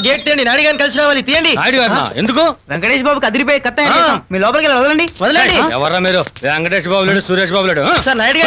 Gate తీయండి, నాయుడు గారిని కలిసి రావాలి. తీయండి. ఎందుకు? వెంకటేష్ బాబుకి అదిరిపోయి కత్త మీ లోపలికి వెళ్ళి వదలండి. వదలండి. ఎవరా మీరు? వెంకటేష్ బాబు లేడు, సురేష్ బాబు లేడు. సార్ నాయుడు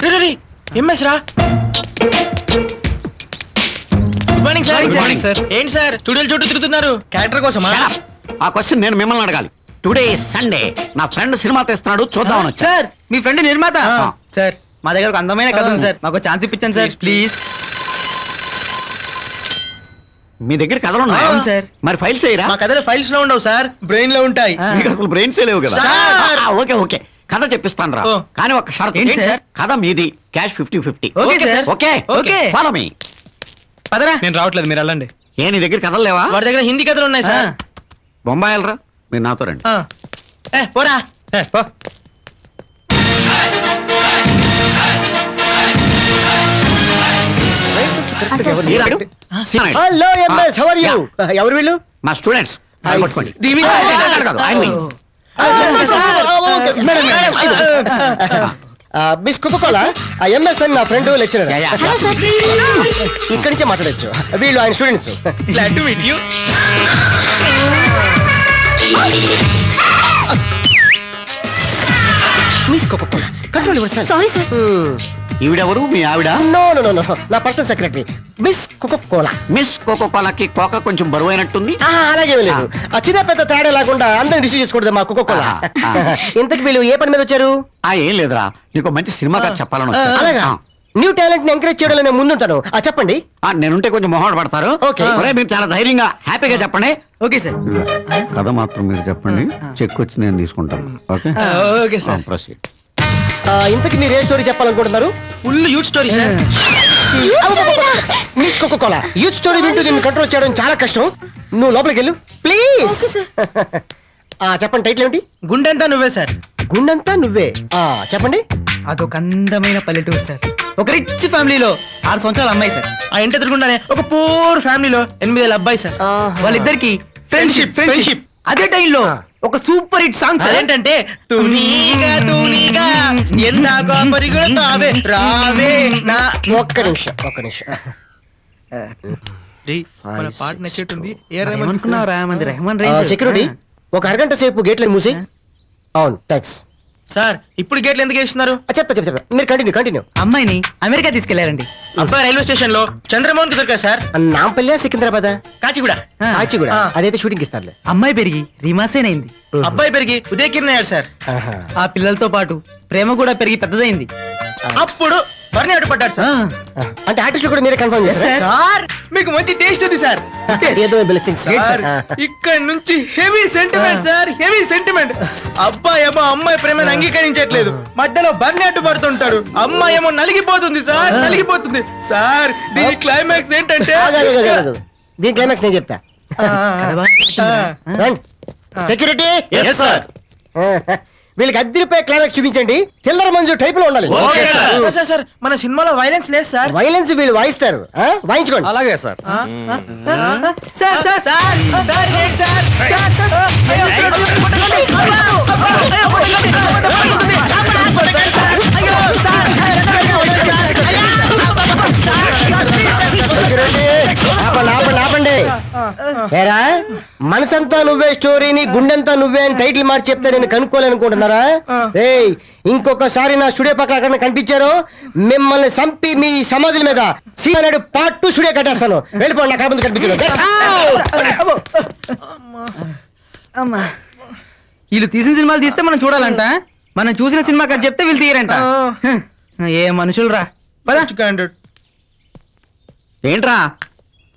గారిని ఎంఎస్ రా. Good morning sir. Good morning sir. ఏంటి సార్ స్టూడియోల చుట్టూ తిరుగుతున్నారు? క్యారెక్టర్ కోసం? ఆ క్వశ్చన్ నేను మిమ్మల్ని అడగాలి. టుడే సండే, నా ఫ్రెండ్ సినిమా తెస్తున్నాడు, చూద్దామని. సార్ మీ ఫ్రెండ్ నిర్మాత? సార్ మా దగ్గర ఒక అందమైన కథ ఉంది సార్, మాకు ఛాన్స్ ఇప్పించండి సార్ ప్లీజ్. మీ దగ్గర కథలు ఉన్నాయి? అవును సార్. మరి ఫైల్స్ అయ్యరా? మా కథలు ఫైల్స్ లో ఉండవు సార్, బ్రెయిన్ లో ఉంటాయి. మీకు అసలు బ్రెయిన్స్ లేవు కదా? సార్. ఓకే ఓకే, కథ చెప్పిస్తాను రా. ఓ. కానీ ఒక షరతు. ఏంటి సార్? కథ మీది, cash 50-50. Okay sir. Okay okay. Follow me. పదరా. నేను రావట్లేదు, మీరు వెళ్ళండి. ఏ నీ దగ్గర కథలు లేవా? వాడి దగ్గర హిందీ కథలు ఉన్నాయి సార్. బొంబాయిలరా, మీరు నాతో రండి. పోరా. Hello MS, how are you? ఎవరు వీళ్ళు? మా స్టూడెంట్స్. పట్టుకోండి. మిస్ కోకోకోలా, ఎంఎస్ అని నా ఫ్రెండ్ లెక్చరర్. ఇక్కడి నుంచే మాట్లాడచ్చు. వీళ్ళు ఆయన students. Glad to meet you. Miss Coca Cola, control your self. Sorry sir. ఈవిడెవరు? మీ ఆవిడ? నో నో నో నో, నా personal secretary miss Coca Cola. Miss కోకోకోలాకి కోక కొంచెం బరువు అయినట్టుంది. అలాగే లేదు, ఆ చిన్న పెద్ద తేడా లేకుండా అందరిని రిసీవ్ చేసుకోవడదు మా కోకోకోలా. ఇంతకు వీళ్ళు ఏ పని మీద వచ్చారు? ఏం లేదురా, నీకు మంచి సినిమా కథ చెప్పాలని వచ్చాను. అలాగా? న్యూ టాలెంట్ ని ఎంకరేజ్ చేయడం నేను ముందుంటాను. చెప్పండి. నేనుంటే కొంచెం మొహాడు పడతారు. ఓకే. మీరు చాలా ధైర్యంగా హ్యాపీగా చెప్పండి. Okay sir. కథ మాత్రం మీరు చెప్పండి, చెక్ వచ్చి నేను తీసుకుంటాను. Okay okay sir. ప్రొసీడ్. ఇంతకు మీరు ఏ స్టోరీ చెప్పాలనుకుంటున్నారు? Full youth story sir. Miss Coca Cola, youth story వింటూ దీన్ని కంట్రోల్ చేయడం చాలా కష్టం. నువ్వు లోపలికి వెళ్ళు ప్లీజ్. చెప్పండి, టైటిల్ ఏమిటి? గుండెంతా నువ్వే సార్. గుండంతా నువ్వే. చెప్పండి. అదొక అందమైన పల్లెటూరు సార్. ఒక రిచ్ ఫ్యామిలీలో 6 సంవత్సరాల అమ్మాయి సార్. ఆ ఇంటి ఎదురుకుండానే ఒక పూర్ ఫ్యామిలీలో 8 ఏళ్ళ అబ్బాయి సార్. వాళ్ళిద్దరికి ఫ్రెండ్షిప్. అదే టైంలో ఒక సూపర్ హిట్ సాంగ్ సార్. ఏంటంటే తూనీగా తూనీగా ఎందాక పరిగెడతావే రావే నా. ఒక్క నిమిషం. మన పాట నచ్చేటుంది. సెక్యూరిటీ, ఒక అరగంట సేపు గేట్లను మూసి. అవును, థ్యాంక్స్ సార్. ఇప్పుడు గేట్లు ఎందుకు వేస్తున్నారు? చెప్తా. మీరు కంటిన్యూ. అమ్మాయిని అమెరికా తీసుకెళ్లారండి. అబ్బాయి రైల్వే స్టేషన్ లో చంద్రమోహన్ కి దొరికారు సార్. నాంపల్లి, సికింద్రాబాద్, కాచిగూడ. అదైతే షూటింగ్ ఇస్తారులే. అమ్మాయి పెరిగి రీమాసేన్ అయింది. అబ్బాయి పెరిగి ఉదయకిరణ్ అయ్యాడు సార్. ఆ పిల్లలతో పాటు ప్రేమ కూడా పెరిగి పెద్దదైంది. అప్పుడు బర్నీ అడ్డుపడ్డాడు సార్. అంటే ఆర్టిస్ట్ కూడా మీరే కన్ఫర్మ్ చేస్తారు సార్? మీకు మంచి టేస్ట్ ఉంది సార్. ఏదో బ్లెస్సింగ్స్. ఇక్కడ నుంచి heavy sentiment sir, heavy sentiment. అబ్బాయి ఏమో అమ్మాయి ప్రేమను అంగీకరించట్లేదు, మధ్యలో బర్నీ అడ్డుపడుతుంటాడు. అమ్మాయి ఏమో నలిగిపోతుంది సార్, నలిగిపోతుంది సార్. దీని క్లైమాక్స్ ఏంటంటే, దీని క్లైమాక్స్ నేను చెప్తా. సెక్యూరిటీ, వీళ్ళకి అద్దరిపోయే క్లైమాక్స్ చూపించండి. చిల్లర మంజు టైప్ లో ఉండాలి. సార్ మన సినిమాలో వైలెన్స్ లేదు సార్. వైలెన్స్ వీళ్ళు వాయిస్తారు, వాయించుకోండి. అలాగే సార్. ఆపండి. ఏరా, మనసంతా నువ్వే స్టోరీని గుండెంతా నువ్వే అని టైటిల్ మార్చి చెప్తే నేను కనుక్కోలేనుకుంటున్నారా? ఏయ్, ఇంకొకసారి నా స్టూడియో పక్కన అక్కడ కనిపించారో మిమ్మల్ని చంపి మీ సమాధుల మీద సీనాడు పార్ట్ 2 స్టూడియో కట్టేస్తాను. వెళ్ళిపోండి, నాకు ముందు కనిపించలేదు. వీళ్ళు తీసిన సినిమాలు తీస్తే మనం చూడాలంట, మనం చూసిన సినిమా కథ చెప్తే వీళ్ళు తీయరంట. ఏ మనుషులు రా. ఏంట్రా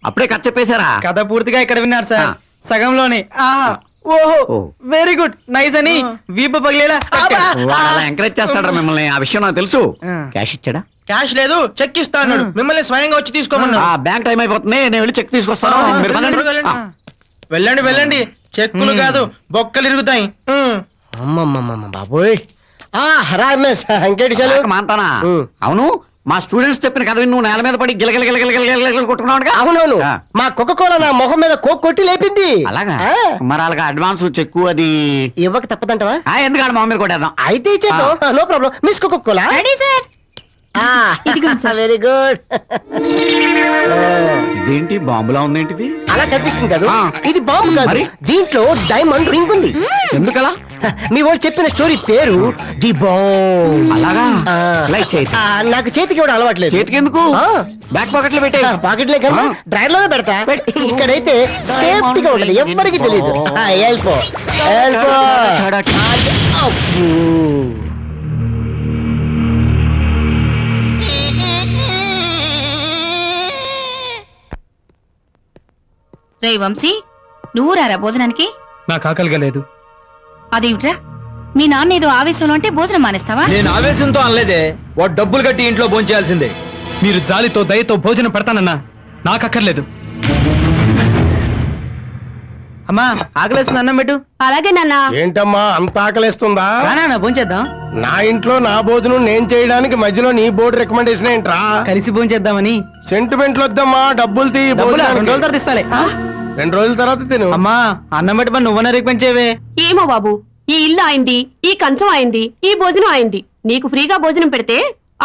అప్పుడే కథ చెప్పేశారా? కథ పూర్తిగా ఇక్కడ విన్నారు సార్, సగంలోనే. ఓహో వెరీ గుడ్, నైస్ అని వీపు పగిలేలా. ఎంకరేజ్ చేస్తాడు మిమ్మల్ని, ఆ విషయం నాకు తెలుసు. క్యాష్ ఇచ్చాడా? క్యాష్ లేదు, చెక్ ఇస్తాను. మిమ్మల్ని స్వయంగా వచ్చి తీసుకోమన్నా. బ్యాంక్ టైం అయిపోతుంది, నేను వెళ్ళి చెక్ తీసుకొస్తాను. వెళ్ళండి. చెక్కులు కాదు, బొక్కలు ఇరుగుతాయి. బాబోయ్, ఇంకేటి చాలు మాంతానా? అవును, మా స్టూడెంట్స్ చెప్పిన కథ నువ్వు నేల మీద పడి గిలగిల కొట్టుకున్నావు. అవునవును, మా కోకోకోలా నా మొహం మీద కోక్ కొట్టి లేపింది. అలాగా? మరి అలాగా అడ్వాన్స్ చెక్కు అది ఇవ్వక తప్పదంటవా? ఎందుకు మొహం మీద కొట్టేద్దాం. అయితే ఇచ్చేద్దాం, no problem. Miss Coca Cola, very good. ఇదేంటి బాంబులా ఉందేంటిది? అలా కనిపిస్తుంది కదా, ఆ. ఇది బాంబు కాదు. మరి? దీంట్లో డైమండ్ రింగ్ ఉంది. ఎందుకలా? మీ వాడు చెప్పిన స్టోరీ పేరు ది బాంబ్. అలాగా? లైక్ చేయి. నాకు చేతికి కూడా అలవాట్లేదు. చేతికి ఎందుకు? బ్యాక్ పాకెట్ లో పెట్టే. పాకెట్లే కదా, డ్రైర్ లోనే పెడతా. ఇక్కడైతే సేఫ్టీగా ఉంటది, ఎవ్వరికి తెలియదు. వెళ్ళిపో వెళ్ళిపో. అబ్బో. రే వంశీ, నువ్వు రారా భోజనానికి? నాకు ఆకలిగా లేదు. అదేమిట్రా, మీ నాన్న ఏదో ఆవేశంలో అంటే భోజనం మానేస్తావా? నేను ఆవేశంతో అనలేదే, వాడు డబ్బులు కట్టి ఇంట్లో భోంచేయాల్సిందే. మీరు జాలితో దయతో భోజనం పెడతానన్నా నాకు అక్కర్లేదు. అమ్మా ఆకలేస్తుంది, అన్నం పెట్టు. అలాగే నాన్న. ఏంటమ్మా అంత ఆకలిస్తుందా? రానా భోంచేద్దాం. నా ఇంట్లో నా భోజనం నేను చేయడానికి మధ్యలో నీ బోర్డు రికమెండేషన్ ఏంట్రా? కలిసి భోంచేద్దామని. సెంటిమెంట్లు వద్దమ్మా, డబ్బులు తీ. డబ్బులా? 2 రోజుల భోజనానికి. తర్వాత ఇస్తాలే. 2 రోజుల తర్వాత తిను. అమ్మా అన్నం పెట్టి నువ్వన్నా రికమెండ్ చేయవే. ఏమో బాబు, ఈ ఇల్లు అయింది, ఈ కంచం అయింది, ఈ భోజనం అయింది. నీకు ఫ్రీగా భోజనం పెడితే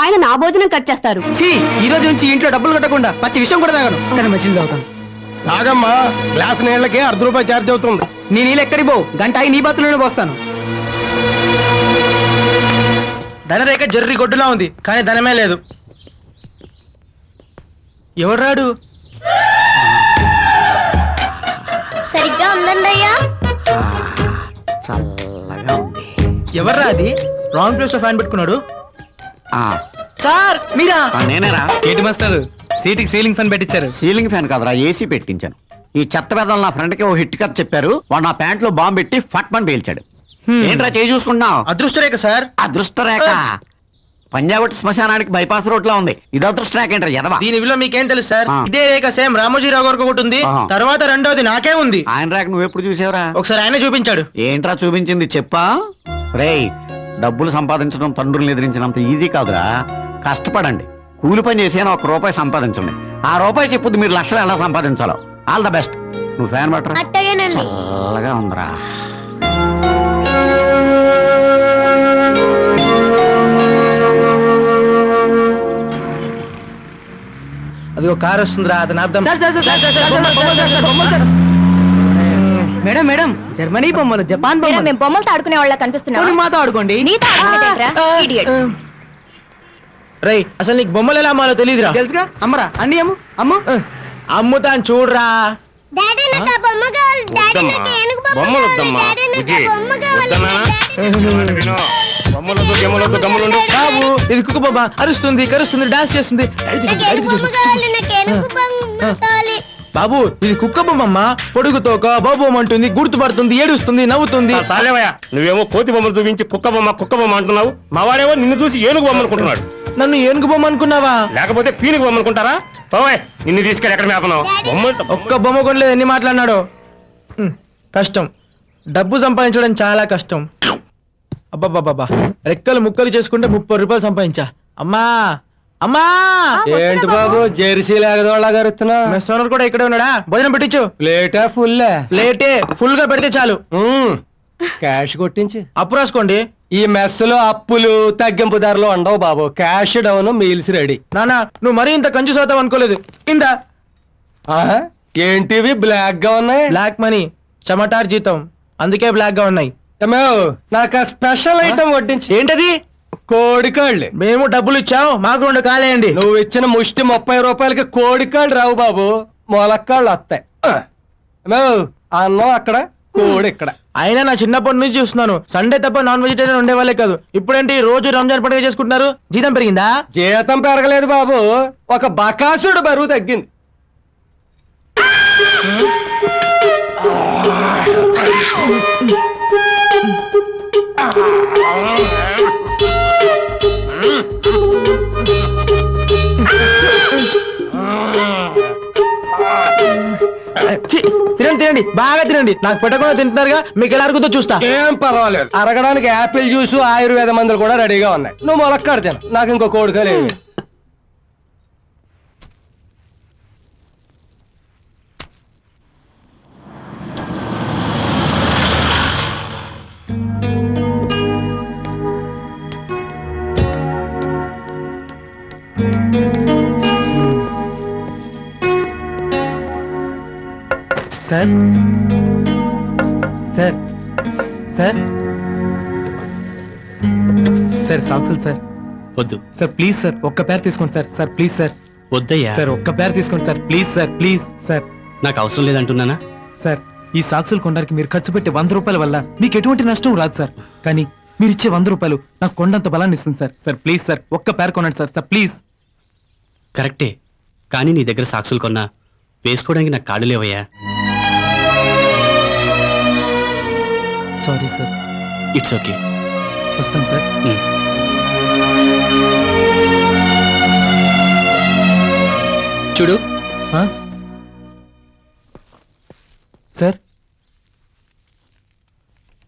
ఆయన నా భోజనం కట్ చేస్తారు. ఛీ, ఈ రోజు నుంచి ఇంట్లో డబ్బులు కట్టకుండా పచ్చి విషయం కూడా తాగను. కానీ మంచిది తాగుతాను. తాగమ్మా, గ్లాస్ నీళ్ళకి ₹1 ఛార్జ్ అవుతుంది. నీ నీళ్ళు ఎక్కడికి పోవు, గంట ఆగి నీ బాతులోనే పోస్తాను. ధనరేఖ జర్రి గొడ్డులా ఉంది, కానీ ధనమే లేదు. ఎవరు రాడు? సరిగ్గా ఉందండి అయ్యా. చల్లగా ఉంది. ఎవర్రా అది? రాంగ్ ప్లేస్ లో ఫ్యాన్ పెట్టుకున్నాడు. ఆ, సార్ మీరా? నేనేరా. ఏంటి మాస్టర్, సీటుకి సీలింగ్ ఫ్యాన్ పెట్టించారు? సీలింగ్ ఫ్యాన్ కాదురా, ఏసీ పెట్టించాను. ఈ చెత్త పెద్దలు నా ఫ్రెండ్ కి ఓ హిట్ కథ చెప్పారు. వాడు నా ప్యాంట్ లో బాంబు పెట్టి ఫట్ మని పేల్చాడు. ఏంట్రా చేయి చూసుకుంటున్నావు? అదృష్ట రేఖ సార్. అదృష్ట రేఖ పంజాబ్ శ్మశానానికి బైపాస్ రోడ్ లో ఉంది. ఇది అదృష్ట రేఖ ఏంట్రా ఎదవా? దీని విలువ మీకేం తెలుసు సార్? ఆ. ఇదే రేఖ సేమ్ రామోజీరావు గారికి ఒకటి ఉంది, ఆహా. తర్వాత రెండోది నాకే ఉంది. ఆయన రేఖ నువ్వు ఎప్పుడు చూసావురా? ఒకసారి ఆయనే చూపించాడు. ఏంట్రా చూపించింది చెప్పా? రేయ్, డబ్బులు సంపాదించడం తండ్రుల్ని ఎదిరించినంత ఈజీ కాదురా. కష్టపడండి, కూలి పని చేసి అయినా ₹1 సంపాదించండి. ఆ రూపాయి చెప్పుద్ది మీరు లక్షలు ఎలా సంపాదించాలో. All the best. నువ్వు ఫ్యాన్ పట్టరా. చల్లగా ఉందిరా. అది ఒక కార్ వస్తుందిరా, అతను అర్థం. మేడం మేడం, జర్మనీ బొమ్మలు, జపాన్ బొమ్మలు. మేము బొమ్మలతో ఆడుకునే వాళ్ళ కనిపిస్తున్నావా? పోనీ మాతో ఆడుకోండి. నీతో ఆడుకునేటేంట్రా? Idiot. రై, అసలు నీకు బొమ్మలు ఎలా అమ్మాలో తెలియదురా? తెలుసుగా, అమ్మరా అన్ని అమ్ము. అమ్ము అమ్ముతాను చూడరా. బొమ్మలు వద్దమ్మా. బొమ్మలొద్దు, గెమ్మలొద్దు, గమ్ములుండు. బాబు, ఇది కుక్క బొమ్మ, అరుస్తుంది, కరుస్తుంది, డాన్స్ చేస్తుంది. బాబు, ఇది కుక్క బొమ్మమ్మ. పొడుగుతోక బాబు అంటుంది, గుర్తుపడుతుంది, ఏడుస్తుంది, నవ్వుతుంది. చాలేవయ్యా, నువ్వేమో కోతి బొమ్మలు చూపించి కుక్క బొమ్మ అంటున్నావు. మా వాడేమో నిన్ను చూసి ఏనుగు బొమ్మ అనుకుంటున్నాడు. నన్ను ఏనుగు బొమ్మ అనుకున్నావా? లేకపోతే పీనుగు బొమ్మ అనుకుంటారా? ఓయ్, నిన్ను తీసుకెళ్ళి ఎక్కడ మేపనావు? ఒక్క బొమ్మ కొనలేదు, ఎన్ని మాట్లాడినాడో. కష్టం, డబ్బు సంపాదించడం చాలా కష్టం. అబ్బాబ్బాబ్బా, రెక్కలు ముక్కలు చేసుకుంటే ₹30 సంపాదించా. అమ్మా అమ్మా. ఏంటి బాబు, జెర్సీ లాగదోళ్ళ గారుతున్నా? మెస్ ఓనర్ కూడా ఇక్కడే ఉన్నాడా? భోజనం పెట్టించు. ప్లేటా ఫుల్? ప్లేటే ఫుల్ గా పెడితే చాలు. క్యాష్ కొట్టించి. అప్పు రాసుకోండి. ఈ మెస్ లో అప్పులు తగ్గింపు ధరలు ఉండవు బాబు. Cash down, meals ready. నానా, నువ్వు మరీ ఇంత కంజూస్ అవుతావు అనుకోలేదు. ఇందా ఏంటివి బ్లాక్ గా ఉన్నాయి? బ్లాక్ మనీ, చెమటార్ జీతం, అందుకే బ్లాక్ గా ఉన్నాయి. నాకు స్పెషల్ ఐటమ్ వడ్డించి. ఏంటది? కోడికాళ్ళు. మేము డబ్బులు ఇచ్చాం, మాకు 2 కాలేయండి. నువ్వు ఇచ్చిన ముష్టి ₹30 కోడికాళ్ళు రావు బాబు, మొలక్కాళ్ళు వస్తాయి. అన్నం అక్కడ, కోడి ఇక్కడ. అయినా నా చిన్నప్పటి నుంచి చూస్తున్నాను, సండే తప్ప నాన్ వెజిటేరియన్ ఉండేవాళ్ళే కాదు. ఇప్పుడేంటి రోజు రంజాన్ పండుగ చేసుకుంటున్నారు? జీతం పెరిగిందా? జీతం పెరగలేదు బాబు, ఒక బకాసుడు బరువు తగ్గింది. తినండి తినండి, బాగా తినండి. నాకు పెట్టకుండా తింటున్నారుగా, మీకు ఎలా అరుగుతో చూస్తా. ఏం పర్వాలేదు, అరగడానికి యాపిల్ జ్యూస్, ఆయుర్వేద మందులు కూడా రెడీగా ఉన్నాయి. నువ్వు మొలక్కాడు తిను, నాకు ఇంకో కోడికాయలు. సార్ సార్ సార్ సార్ సాక్షులు సార్ వద్దు సార్ ప్లీజ్ సార్ ఒక్క పేరు తీసుకోండి సార్ సార్ ప్లీజ్ సార్ వద్దయ్యా సార్ ఒక్క పేరు తీసుకోండి sir please sir please sir నాకు అవసరం లేదంటున్నానా సార్ ఈ సాక్షులు కొనడానికి మీరు ఖర్చు పెట్టే 100 రూపాయల వల్ల మీకు ఎటువంటి నష్టం రాదు సార్ కానీ మీరు ఇచ్చే 100 రూపాయలు నాకు కొండంత బలాన్ని ఇస్తుంది సార్ సార్ ప్లీజ్ సార్ ఒక్క పేరు కొనండి సార్ సార్ ప్లీజ్ కరెక్టే కానీ నీ దగ్గర సాక్షులు కొన్నా వేసుకోవడానికి నాకు కాళ్ళు లేవయ్యా సారీ సార్ ఇట్స్ ఓకే వస్తాను సార్ చూడు ఆ? సార్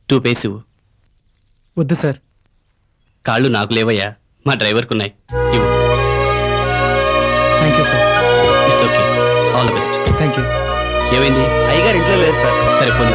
2 పేసివు వద్దు సార్ కాళ్ళు నాకు లేవయ్యా మా డ్రైవర్కి ఉన్నాయి ఇవ్వు thank you sir it's okay all the best thank you ఏమైంది అయ్యగారు ఇంట్లో లేదు సార్ సరే పోనీ